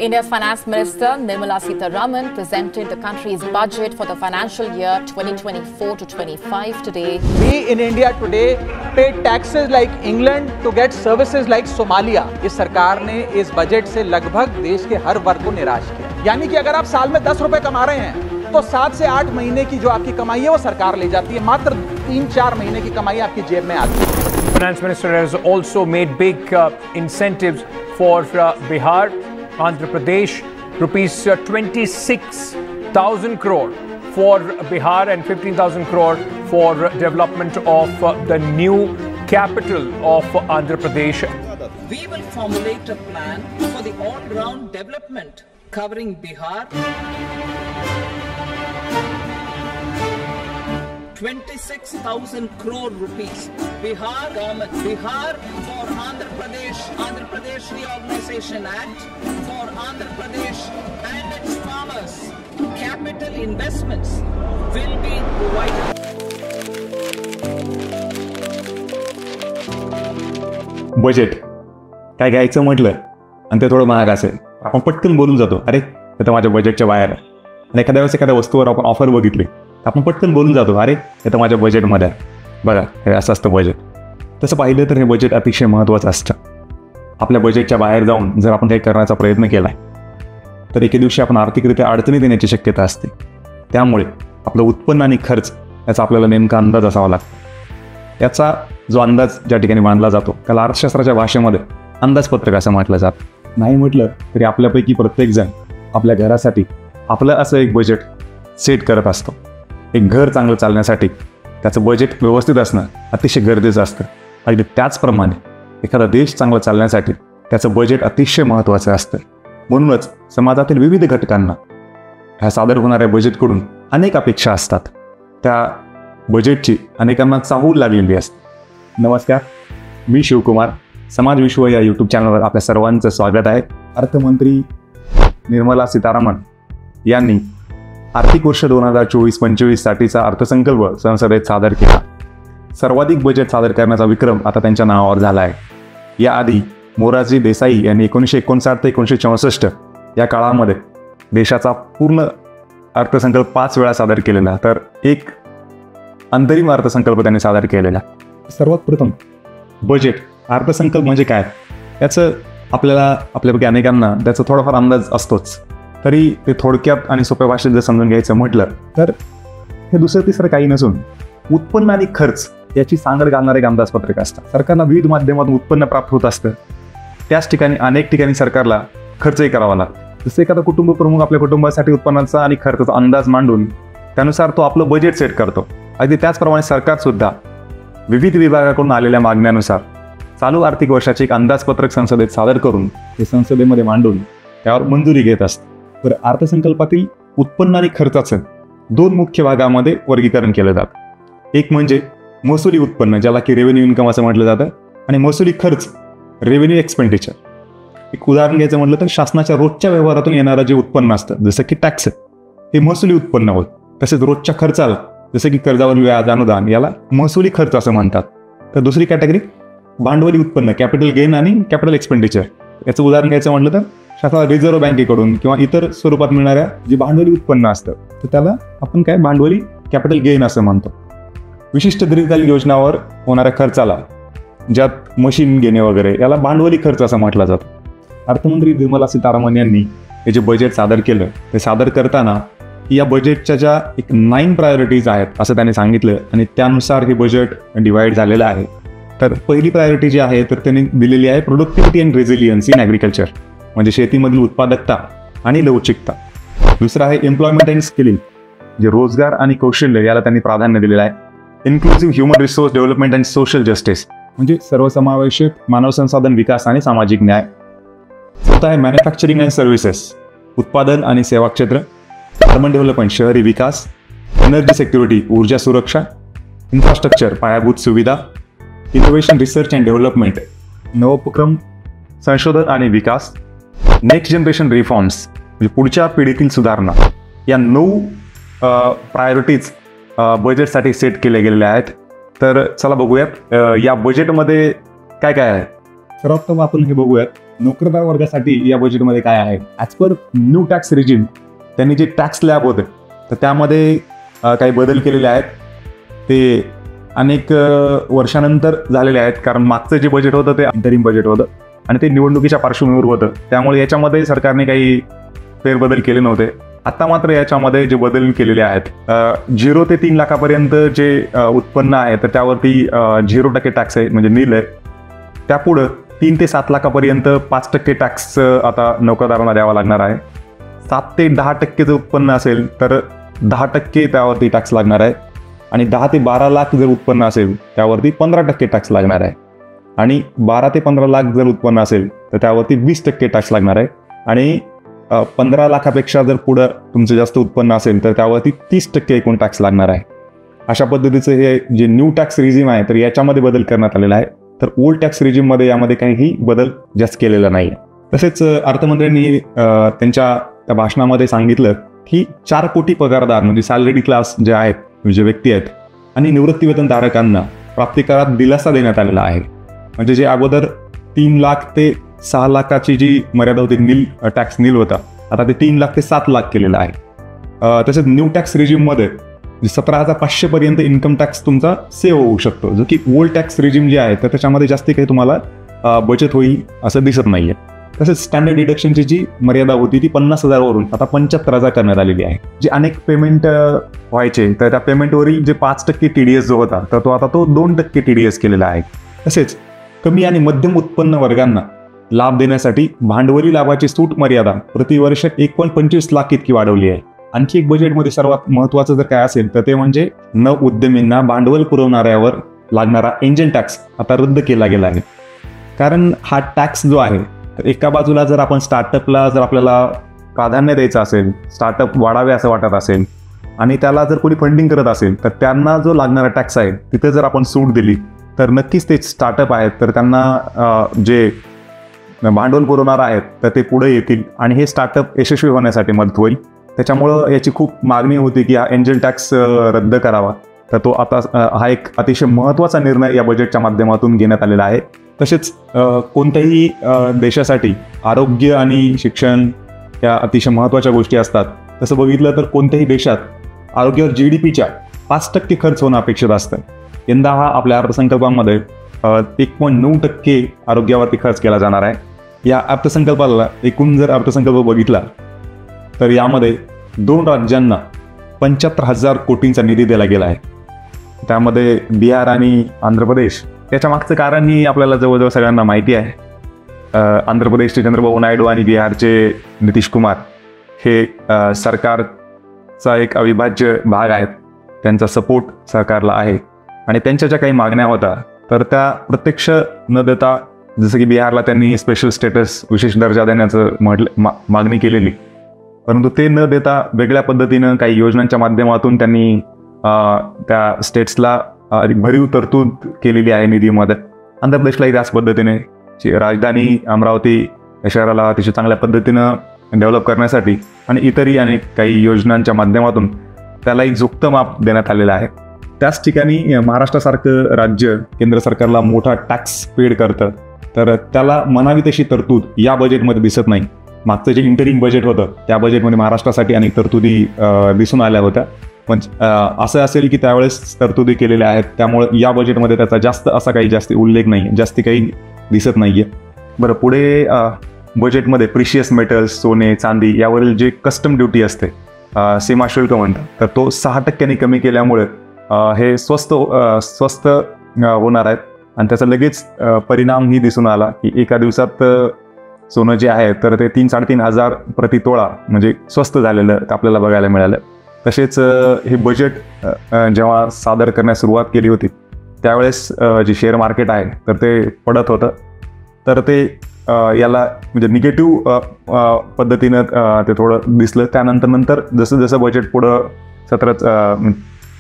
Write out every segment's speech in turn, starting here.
India's Finance Minister Nirmala Sitharaman presented the country's budget for the financial year 2024 to 25 today. We in India today pay taxes like England to get services like Somalia. इस सरकार ने इस budget से लगभग देश के हर वर्ग को निराश KIA. यानी कि अगर आप साल में 10 रुपए कमा रहे हैं तो 7 से 8 महीने की जो आपकी कमाई है वो सरकार ले जाती है, मात्र 3-4 महीने की कमाई आपकी जेब में आती है। Finance Minister has also made big incentives for Bihar, Andhra Pradesh, rupees 26,000 crore for Bihar and 15,000 crore for development of the new capital of Andhra Pradesh. We will formulate a plan for the all-round development covering Bihar, 26,000 crore rupees. Bihar government, Bihar for Andhra Pradesh Reorganization Act for Andhra Pradesh and its farmers. Capital investments will be provided. Budget काय घ्यायचं म्हटलं आणि ते थोडं महाग असेल, आपण पटकन बोलून जातो, अरे ते तर माझ्या बजेटच्या बाहेर आहे. आणि एखाद्या वेळेस एखाद्या वस्तूवर आपण ऑफर बघितली, आपण पटकन बोलून जातो, अरे हे तर माझ्या बजेटमध्ये आहे. बघा, हे असं असतं बजेट. तसं पाहिलं तर हे बजेट अतिशय महत्त्वाचं असतं. आपल्या बजेटच्या बाहेर जाऊन जर आपण काही करण्याचा प्रयत्न केला तर एके दिवशी आपण आर्थिकरित्या अडचणीत येण्याची शक्यता असते. त्यामुळे आपलं उत्पन्न आणि खर्च याचा आपल्याला नेमका अंदाज असावा लागतो. याचा जो अंदाज ज्या ठिकाणी मांडला जातो त्याला अर्थशास्त्राच्या भाषेमध्ये अंदाजपत्रक असं म्हटलं जातं. नाही म्हटलं तरी आपल्यापैकी प्रत्येकजण आपल्या घरासाठी आपलं असं एक बजेट सेट करत असतो. एक घर चांगलं चालण्यासाठी त्याचं बजेट व्यवस्थित असणं अतिशय गरजेचं असतं. अगदी त्याचप्रमाणे एखादा देश चांगला चालण्यासाठी त्याचं बजेट अतिशय महत्त्वाचं असतं. म्हणूनच समाजातील विविध घटकांना ह्या सादर होणाऱ्या बजेटकडून अनेक अपेक्षा असतात. त्या बजेटची अनेकांना चाहूल लागलेली असते. नमस्कार, मी शिवकुमार. समाज विश्व या यूट्यूब चॅनलवर आपल्या सर्वांचं स्वागत आहे. अर्थमंत्री निर्मला सीतारामन यांनी आर्थिक वर्ष 2024-25 साठीचा अर्थसंकल्प संसदेत सादर केला. सर्वाधिक बजेट सादर करण्याचा विक्रम आता त्यांच्या नावावर झाला आहे. याआधी मोरारजी देसाई यांनी 1959 ते 1964 या काळामध्ये देशाचा पूर्ण अर्थसंकल्प 5 वेळा सादर केलेला, तर एक अंतरिम अर्थसंकल्प त्यांनी सादर केलेला. सर्वात प्रथम बजेट अर्थसंकल्प म्हणजे काय याचं आपल्यापैकी अनेकांना त्याचा थोडाफार अंदाज असतोच. तरी ते थोडक्यात आणि सोप्या भाषेत जर समजून घ्यायचं म्हटलं तर हे दुसरं तिसरं काही नसून उत्पन्न आणि खर्च याची सांगड घालणारे एक अंदाजपत्रक असतं. सरकारला विविध माध्यमातून उत्पन्न प्राप्त होत असतं, त्याच ठिकाणी अनेक ठिकाणी सरकारला खर्चही करावा लागतो. जसं एखादा कुटुंब प्रमुख आपल्या कुटुंबासाठी उत्पन्नाचा आणि खर्चाचा अंदाज मांडून त्यानुसार तो आपलं बजेट सेट करतो. अगदी त्याचप्रमाणे सरकारसुद्धा विविध विभागाकडून आलेल्या मागण्यानुसार चालू आर्थिक वर्षाचे एक अंदाजपत्रक संसदेत सादर करून ते संसदेमध्ये मांडून त्यावर मंजुरी घेत असतं. तर अर्थसंकल्पातील उत्पन्न आणि खर्चाचं 2 मुख्य भागामध्ये वर्गीकरण केलं जातं. एक म्हणजे महसुली उत्पन्न, ज्याला की रेव्हेन्यू इन्कम असं म्हटलं जातं, आणि महसुली खर्च रेव्हेन्यू एक्सपेंडिचर. एक उदाहरण घ्यायचं म्हटलं तर शासनाच्या रोजच्या व्यवहारातून येणारं जे उत्पन्न असतं जसं की टॅक्स, हे महसुली उत्पन्न होत. तसेच रोजच्या खर्चाला जसं की कर्जावर व्याज, अनुदान, याला महसुली खर्च असं म्हणतात. तर दुसरी कॅटेगरी भांडवली उत्पन्न, कॅपिटल गेन आणि कॅपिटल एक्सपेंडिचर. याचं उदाहरण घ्यायचं म्हटलं तर शासनाला रिझर्व्ह बँकेकडून किंवा इतर स्वरूपात मिळणाऱ्या जे भांडवली उत्पन्न असतं तर त्याला आपण काय भांडवली कॅपिटल गेन असं म्हणतो. विशिष्ट दीर्घकालीन योजनावर होणाऱ्या खर्चाला, ज्यात मशीन घेणे वगैरे, याला भांडवली खर्च असं म्हटलं जातं. अर्थमंत्री निर्मला सीतारामन यांनी हे जे बजेट सादर केलं ते सादर करताना या बजेटच्या ज्या एक 9 प्रायोरिटीज आहेत असं त्यांनी सांगितलं, आणि त्यानुसार हे बजेट डिवाइड झालेलं आहे. तर पहिली प्रायोरिटी जी आहे तर त्यांनी दिलेली आहे productivity and resilience in agriculture, म्हणजे शेतीमधील उत्पादकता आणि लवचिकता. दुसरं आहे एम्प्लॉयमेंट अँड स्किलिंग, जे रोजगार आणि कौशल्य याला त्यांनी प्राधान्य दिलेलं आहे. Inclusive human resource development and social justice, म्हणजे सर्वसमावेशक मानव संसाधन विकास आणि सामाजिक न्याय. चौथा आहे मॅन्युफॅक्चरिंग अँड सर्व्हिसेस, उत्पादन आणि सेवा क्षेत्र. अर्बन डेव्हलपमेंट, शहरी विकास. एनर्जी सिक्युरिटी, ऊर्जा सुरक्षा. इन्फ्रास्ट्रक्चर, पायाभूत सुविधा. इनोव्हेशन, रिसर्च अँड डेव्हलपमेंट, नवोपक्रम, संशोधन आणि विकास. नेक्स्ट जनरेशन रिफॉर्म्स, म्हणजे पुढच्या पिढीतील सुधारणा. या 9 प्रायोरिटीज बजेटसाठी सेट केले गेलेले आहेत. तर चला बघूयात या बजेटमध्ये काय काय आहे. सर्वप्रथम आपण हे बघूयात नोकरदार वर्गासाठी या बजेटमध्ये काय आहे? As per new tax regime त्यांनी जे टॅक्स स्लॅब होते तर त्यामध्ये काही बदल केलेले आहेत. ते अनेक वर्षानंतर झालेले आहेत, कारण मागचं जे बजेट होतं ते अंतरिम बजेट होतं आणि ते निवडणुकीच्या पार्श्वभूमीवर होतं, त्यामुळे याच्यामध्ये सरकारने काही फेरबदल केले नव्हते. आता मात्र याच्यामध्ये जे बदल केलेले आहेत, 0 ते 3 लाखापर्यंत जे उत्पन्न आहे तर त्यावरती 0% टॅक्स आहे, म्हणजे नील आहे. त्यापुढं 3 ते 7 लाखापर्यंत 5% टॅक्स आता नोकरदारांना द्यावा लागणार आहे. 7 ते 10% जर उत्पन्न असेल तर 10% त्यावरती टॅक्स लागणार आहे. आणि 10 ते 12 लाख जर उत्पन्न असेल त्यावरती 15% टॅक्स लागणार आहे. आणि 12 ते 15 लाख जर उत्पन्न असेल तर त्यावरती 20% टॅक्स लागणार आहे. आणि 15 लाखापेक्षा जर पुढं तुमचं जास्त उत्पन्न असेल तर त्यावरती 30% एकूण टॅक्स लागणार आहे. अशा पद्धतीचं हे जे न्यू टॅक्स रेजिम आहे तर याच्यामध्ये बदल करण्यात आलेला आहे. तर ओल्ड टॅक्स रेजिममध्ये यामध्ये काहीही बदल जास्त केलेला नाही. तसेच अर्थमंत्र्यांनी त्यांच्या त्या भाषणामध्ये सांगितलं की 4 कोटी पगारदार म्हणजे सॅलरीड क्लास जे आहेत, जे व्यक्ती आहेत आणि निवृत्तीवेतनधारकांना प्राप्तिकरात दिलासा देण्यात आलेला आहे. म्हणजे जे अगोदर 3 लाख ते 6 लाखाची जी मर्यादा होती, नील टॅक्स नील होता, आता ते 3 लाख ते 7 लाख केलेलं आहे. तसेच न्यू टॅक्स रेजिममध्ये 17,500 पर्यंत इन्कम टॅक्स तुमचा सेव्ह होऊ शकतो, जो की ओल्ड टॅक्स रेजिम जे आहे तर त्याच्यामध्ये जास्त काही तुम्हाला बचत होईल असं दिसत नाहीये. तसेच स्टँडर्ड डिडक्शनची जी मर्यादा होती ती 50,000 वरून आता 75,000 करण्यात आलेली आहे. जे अनेक पेमेंट व्हायचे तर त्या पेमेंटवरील जे 5% TDS जो होता तर तो आता 2% TDS केलेला आहे. तसेच कमी आणि मध्यम उत्पन्न वर्गांना लाभ देण्यासाठी भांडवली लाभाची सूट मर्यादा प्रतिवर्ष 1.25 लाख इतकी वाढवली आहे. आणखी एक बजेटमध्ये सर्वात महत्त्वाचं जर काय असेल तर ते म्हणजे नव उद्यमींना भांडवल पुरवणाऱ्यावर लागणारा एंजल टॅक्स आता रद्द केला गेला आहे. कारण हा टॅक्स जो आहे तर एका बाजूला जर आपण स्टार्टअपला जर आपल्याला प्राधान्य द्यायचं असेल, स्टार्टअप वाढावे असं वाटत असेल आणि त्याला जर कोणी फंडिंग करत असेल तर त्यांना जो लागणारा टॅक्स आहे तिथे जर आपण सूट दिली तर नक्कीच ते स्टार्टअप आहेत तर त्यांना जे भांडवल पुरवणार आहेत तर ते पुढे येतील आणि हे स्टार्टअप यशस्वी होण्यासाठी मदत होईल. त्याच्यामुळं याची खूप मागणी होती की हा एंजल टॅक्स रद्द करावा. तर तो आता हा एक अतिशय महत्त्वाचा निर्णय या बजेटच्या माध्यमातून घेण्यात आलेला आहे. तसेच कोणत्याही देशासाठी आरोग्य आणि शिक्षण या अतिशय महत्त्वाच्या गोष्टी असतात. तसं बघितलं तर कोणत्याही देशात आरोग्यावर GDPच्या 5% खर्च होणं अपेक्षित असतं. यंदा हा आपल्या अर्थसंकल्पामध्ये 1.9% आरोग्यावरती खर्च केला जाणार आहे. या अर्थसंकल्पाला एकूण जर अर्थसंकल्प बघितला तर यामध्ये 2 राज्यांना 75,000 कोटींचा निधी दिला गेला आहे. त्यामध्ये बिहार आणि आंध्र प्रदेश. त्याच्या मागचं कारणही आपल्याला जवळजवळ सगळ्यांना माहिती आहे. आंध्र प्रदेशचे चंद्रबाबू नायडू आणि बिहारचे नितीश कुमार हे सरकारचा एक अविभाज्य भाग आहेत. त्यांचा सपोर्ट सरकारला आहे आणि त्यांच्या ज्या काही मागण्या होत्या तर त्या प्रत्यक्ष न देता, जसं की बिहारला त्यांनी स्पेशल स्टेटस विशेष दर्जा देण्याचं मागणी केलेली, परंतु ते न देता वेगळ्या पद्धतीनं काही योजनांच्या माध्यमातून त्यांनी त्या स्टेट्सला भरीव तरतूद केलेली आहे निधीमध्ये. आंध्र प्रदेशलाही त्याच पद्धतीने राजधानी अमरावती शहराला अतिशय चांगल्या पद्धतीनं डेव्हलप करण्यासाठी आणि इतरही अनेक काही योजनांच्या माध्यमातून त्यालाही झुकतं माप देण्यात आलेलं आहे. त्याच ठिकाणी महाराष्ट्रासारखं राज्य केंद्र सरकारला मोठा टॅक्स पेड करतं तर त्याला म्हणावी तशी तरतूद या बजेटमध्ये दिसत नाही. मागचं जे इंटरिम बजेट होतं त्या बजेटमध्ये महाराष्ट्रासाठी अनेक तरतुदी दिसून आल्या होत्या, पण असं असेल की त्यावेळेस तरतुदी केलेल्या आहेत, त्यामुळे या बजेटमध्ये त्याचा जास्त असा काही जास्त उल्लेख नाही, जास्ती काही दिसत नाहीये. बरं, पुढे बजेटमध्ये प्रिशियस मेटल्स, सोने चांदी यावरील जे कस्टम ड्युटी असते, सीमा शुल्क म्हणतात, तर तो 6% कमी केल्यामुळे हे स्वस्त होणार आहेत आणि त्याचा लगेच परिणामही दिसून आला की एका दिवसात सोनं जे आहे तर ते 3-3.5 हजार प्रति तोळा म्हणजे स्वस्त झालेलं आपल्याला बघायला मिळालं. तसेच हे बजेट जेव्हा सादर करण्यास सुरुवात केली होती त्यावेळेस जे शेअर मार्केट आहे तर ते पडत होतं, तर ते याला म्हणजे निगेटिव्ह पद्धतीनं ते थोडं दिसलं. त्यानंतर जसं जसं बजेट पुढं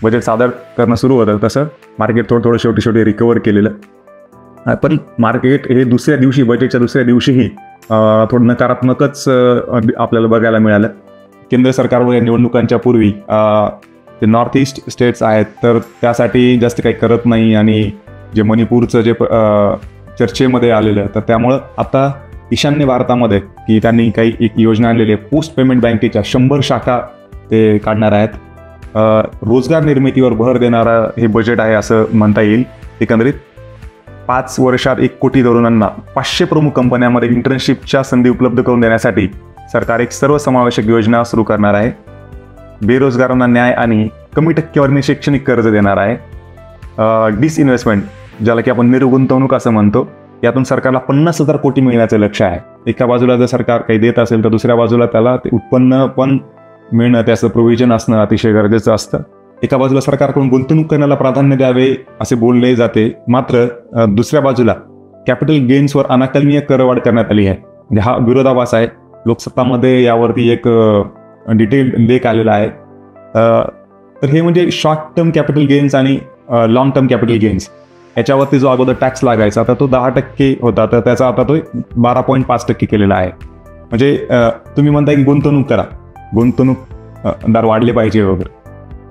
बजेट सादर करणं सुरू होतं तसं मार्केट थोडं शेवटी रिकवर केलेलं. पण मार्केट हे दुसऱ्या दिवशी, बजेटच्या दुसऱ्या दिवशीही थोडं नकारात्मकच आपल्याला बघायला मिळालं. केंद्र सरकारवर या निवडणुकांच्या पूर्वी जे नॉर्थ ईस्ट स्टेट्स आहेत तर त्यासाठी जास्त काही करत नाही आणि जे मणिपूरचं जे चर्चेमध्ये आलेलं तर त्यामुळं आता ईशान्य भारतामध्ये की त्यांनी काही एक योजना आणलेली आहे. पोस्ट पेमेंट बँकेच्या 100 शाखा ते काढणार आहेत. रोजगार निर्मितीवर भर देणारं हे बजेट आहे असं म्हणता येईल. एकंदरीत 5 वर्षात 1 कोटी तरुणांना 500 प्रमुख कंपन्यांमध्ये इंटर्नशिपच्या संधी उपलब्ध करून देण्यासाठी सरकार एक सर्वसमावेशक योजना सुरू करणार आहे. बेरोजगारांना न्याय आणि कमी टक्केवारीने शैक्षणिक कर्ज देणार आहे. डिसइन्व्हेस्टमेंट, ज्याला की आपण निर्गुंतवणूक असं म्हणतो, यातून सरकारला 50,000 कोटी मिळण्याचं लक्ष्य आहे. एका बाजूला जर सरकार काही देत असेल तर दुसऱ्या बाजूला त्याला ते उत्पन्न पण मिळणं, त्याचं प्रोव्हिजन असणं अतिशय गरजेचं असतं. एका बाजूला सरकारकडून गुंतवणूक करण्याला प्राधान्य द्यावे असे बोलले जाते, मात्र दुसऱ्या बाजूला कॅपिटल गेन्सवर अनाकलनीय करवाढ करण्यात आली आहे. म्हणजे हा विरोधाभास आहे. लोकसत्तामध्ये यावरती एक डिटेल लेख आलेला आहे. तर हे म्हणजे शॉर्ट टर्म कॅपिटल गेन्स आणि लॉंग टर्म कॅपिटल गेन्स याच्यावरती जो अगोदर टॅक्स लागायचा आता तो 10% होता, तर त्याचा आता तो 12.5% केलेला आहे. म्हणजे तुम्ही म्हणताय की गुंतवणूक करा, गुंतवणूकदार वाढले पाहिजे वगैरे.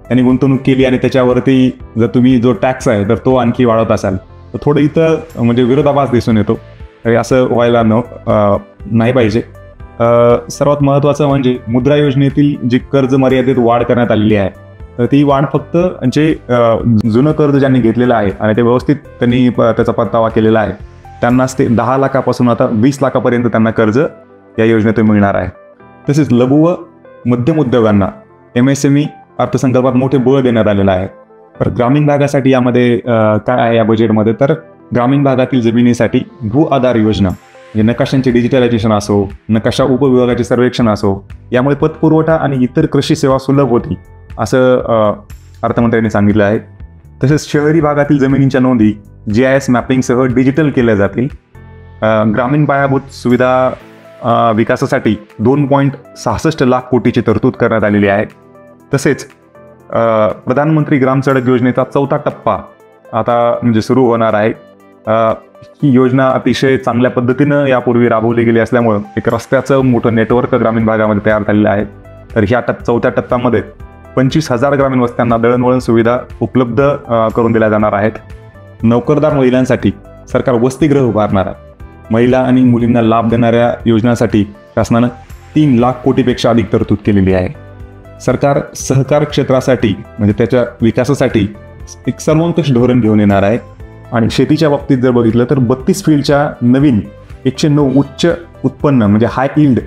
त्यांनी गुंतवणूक केली आणि त्याच्यावरती जर तुम्ही जो टॅक्स आहे तर तो आणखी वाढवत असाल तर थोडं इथं म्हणजे विरोधाभास दिसून येतो. असं व्हायला नाही पाहिजे. सर्वात महत्त्वाचं म्हणजे मुद्रा योजनेतील जी कर्ज मर्यादेत वाढ करण्यात आलेली आहे, तर ती वाढ फक्त जे जुनं कर्ज ज्यांनी घेतलेलं आहे आणि ते व्यवस्थित त्यांनी त्याचा परतावा केलेला आहे त्यांनाच ते 10 लाखापासून आता 20 लाखापर्यंत त्यांना कर्ज या योजनेतून मिळणार आहे. तसेच लघु व मध्यम उद्योगांना MSME अर्थसंकल्पात मोठे बळ देण्यात आलेलं आहे. तर ग्रामीण भागासाठी यामध्ये काय आहे या बजेटमध्ये, तर ग्रामीण भागातील जमिनीसाठी भू आधार योजना, म्हणजे नकाशांचे डिजिटलायझेशन असो, नकाशा उपविभागाचे सर्वेक्षण असो, यामुळे पतपुरवठा आणि इतर कृषी सेवा सुलभ होती असं अर्थमंत्र्यांनी सांगितलं आहे. तसेच शहरी भागातील जमिनींच्या नोंदी GIS मॅपिंगसह डिजिटल केल्या जातील. ग्रामीण पायाभूत सुविधा विकासासाठी 2.66 लाख कोटीची तरतूद करण्यात आलेली आहे. तसेच प्रधानमंत्री ग्राम सडक योजनेचा 4था टप्पा आता म्हणजे सुरू होणार आहे. ही योजना अतिशय चांगल्या पद्धतीनं यापूर्वी राबवली गेली असल्यामुळं एक रस्त्याचं मोठं नेटवर्क ग्रामीण भागामध्ये तयार झालेलं आहे. तर ह्या 4थ्या टप्प्यामध्ये 25,000 ग्रामीण वस्त्यांना दळणवळण सुविधा उपलब्ध करून दिल्या जाणार आहेत. नोकरदार महिलांसाठी सरकार वसतिगृह उभारणार आहे. महिला आणि मुलींना लाभ देणाऱ्या योजनांसाठी शासनानं 3 लाख कोटीपेक्षा अधिक तरतूद केलेली आहे. सरकार सहकार क्षेत्रासाठी म्हणजे त्याच्या विकासासाठी एक सर्वंकष धोरण घेऊन येणार आहे. आणि शेतीच्या बाबतीत जर बघितलं तर 32 फील्डच्या नवीन 109 उच्च उत्पन्न म्हणजे हाय यील्ड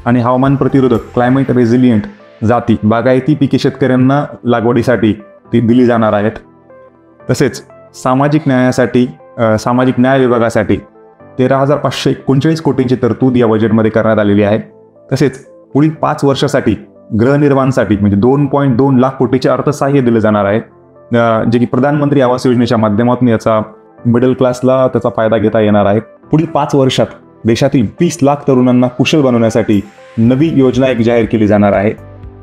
आणि हवामान प्रतिरोधक क्लायमेट रेझिलियंट जाती बागायती पिके शेतकऱ्यांना लागवडीसाठी ती दिली जाणार आहेत. तसेच सामाजिक न्याय विभागासाठी 13,539 कोटींची तरतूद या बजेटमध्ये करण्यात आलेली आहे. तसेच पुढील 5 वर्षासाठी गृहनिर्माणासाठी म्हणजे 2.2 लाख कोटीचे अर्थसहाय्य दिले जाणार आहे, जे की प्रधानमंत्री आवास योजनेच्या माध्यमातून याचा मिडल क्लासला त्याचा फायदा घेता येणार आहे. पुढील 5 वर्षात देशातील 20 लाख तरुणांना कुशल बनवण्यासाठी नवी योजना एक जाहीर केली जाणार आहे.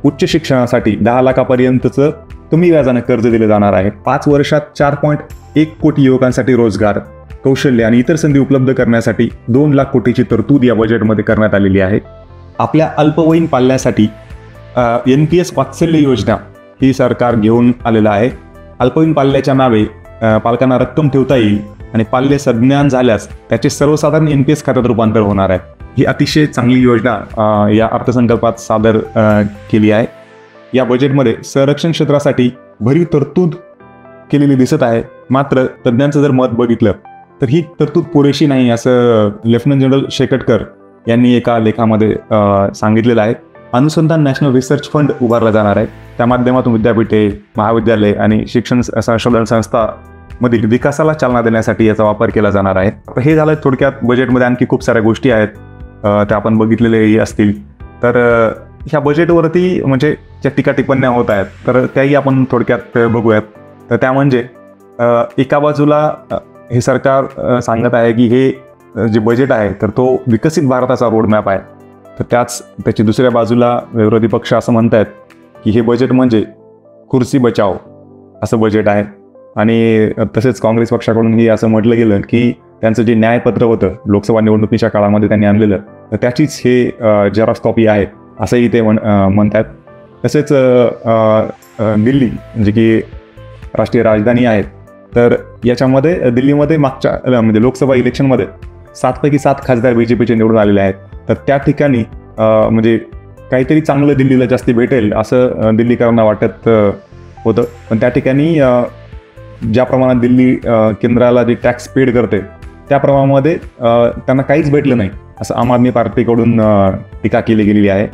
उच्च शिक्षणासाठी 10 लाखापर्यंतचं कमी व्याजानं कर्ज दिले जाणार आहे. 5 वर्षात 4.1 कोटी युवकांसाठी रोजगार, कौशल्य आणि इतर संधी उपलब्ध करण्यासाठी 2 लाख कोटीची तरतूद या बजेटमध्ये करण्यात आलेली आहे. आपल्या अल्पवयीन पाल्यासाठी NPS वात्सल्य योजना ही सरकार घेऊन आलेलं आहे. अल्पवयीन पाल्याच्या नावे पालकांना रक्कम ठेवता येईल आणि पाल्य संज्ञान झाल्यास त्याचे सर्वसाधारण NPS खात्यात रूपांतर होणार आहे. ही अतिशय चांगली योजना या अर्थसंकल्पात सादर केली आहे. या बजेटमध्ये संरक्षण क्षेत्रासाठी भरीव तरतूद केलेली दिसत आहे. मात्र तज्ज्ञांचं जर मत बघितलं तर ही तरतूद पुरेशी नाही असं लेफ्टनंट जनरल शेकटकर यांनी एका लेखामध्ये सांगितलेलं आहे. अनुसंधान नॅशनल रिसर्च फंड उभारला जाणार आहे. त्या माध्यमातून विद्यापीठे, महाविद्यालय आणि शिक्षण संशोधन संस्थांमधील विकासाला चालना देण्यासाठी याचा वापर केला जाणार आहे. हे झालं थोडक्यात. बजेटमध्ये आणखी खूप साऱ्या गोष्टी आहेत त्या आपण बघितलेल्याही असतील. तर ह्या बजेटवरती म्हणजे ज्या टीका टिप्पण्या होत आहेत तर त्याही आपण थोडक्यात बघूयात. तर त्या म्हणजे एका बाजूला हे सरकार सांगत आहे की हे जे बजेट आहे तर तो विकसित भारताचा रोडमॅप आहे. तर त्याची दुसऱ्या बाजूला विरोधी पक्ष असं म्हणतात की हे बजेट म्हणजे खुर्सी बचाव असं बजेट आहे. आणि तसेच काँग्रेस पक्षाकडूनही असं म्हटलं गेलं की त्यांचं जे न्यायपत्र होतं लोकसभा निवडणुकीच्या काळामध्ये त्यांनी आणलेलं तर त्याचीच हे जेरॉक्स कॉपी आहे असंही ते म्हणतात. तसेच दिल्ली म्हणजे की राष्ट्रीय राजधानी आहे तर याच्यामध्ये दिल्लीमध्ये मागच्या म्हणजे लोकसभा इलेक्शनमध्ये 7पैकी 7 खासदार BJPचे निवडून आलेले आहेत. तर त्या ठिकाणी म्हणजे काहीतरी चांगलं दिल्लीला जास्ती भेटेल असं दिल्लीकरांना वाटत होतं. पण त्या ठिकाणी ज्या प्रमाणात दिल्ली केंद्राला जे टॅक्स पेड करते त्या प्रमाणामध्ये त्यांना काहीच भेटलं नाही असं आम आदमी पार्टीकडून टीका केली गेलेली आहे.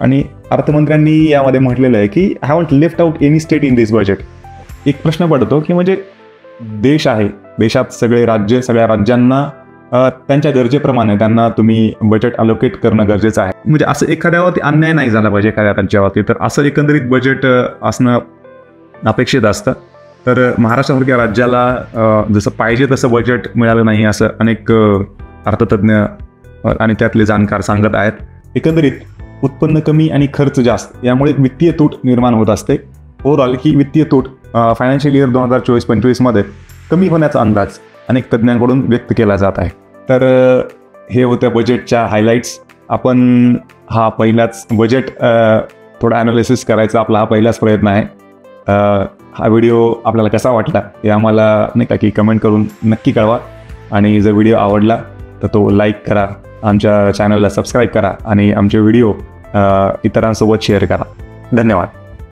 आणि अर्थमंत्र्यांनी यामध्ये म्हटलेलं आहे की I haven't left out any state in this budget. एक प्रश्न पडतो की म्हणजे देश आहे, देशात सगळे राज्य, सगळ्या राज्यांना त्यांच्या गरजेप्रमाणे त्यांना तुम्ही बजेट अलोकेट करणं गरजेचं आहे. म्हणजे असं एखाद्यावरती अन्याय नाही झाला पाहिजे एखाद्या राज्यावरती. तर असं एकंदरीत बजेट असणं अपेक्षित असतं. तर महाराष्ट्रासारख्या राज्याला जसं पाहिजे तसं बजेट मिळालं नाही असं अनेक अर्थतज्ञ आणि त्यातले जाणकार सांगत आहेत. एकंदरीत उत्पन्न कमी आणि खर्च जास्त यामुळे वित्तीय तूट निर्माण होत असते. ओव्हरऑल ही वित्तीय तूट फायनान्शियल इयर 2024-25 मध्ये कमी होण्याचा अंदाज अनेक तज्ज्ञांकडून व्यक्त केला जात आहे. तर हे होत्या बजेटच्या हायलाईट्स. आपण हा पहिलाच बजेट थोडा ॲनालिसिस करायचा आपला हा पहिलाच प्रयत्न आहे. हा व्हिडिओ आपल्याला कसा वाटला हे आम्हाला नाही का की कमेंट करून नक्की कळवा. आणि जर व्हिडिओ आवडला तर तो लाईक करा, आमच्या चॅनलला सबस्क्राईब करा आणि आमचे व्हिडिओ इतरांसोबत शेअर करा. धन्यवाद.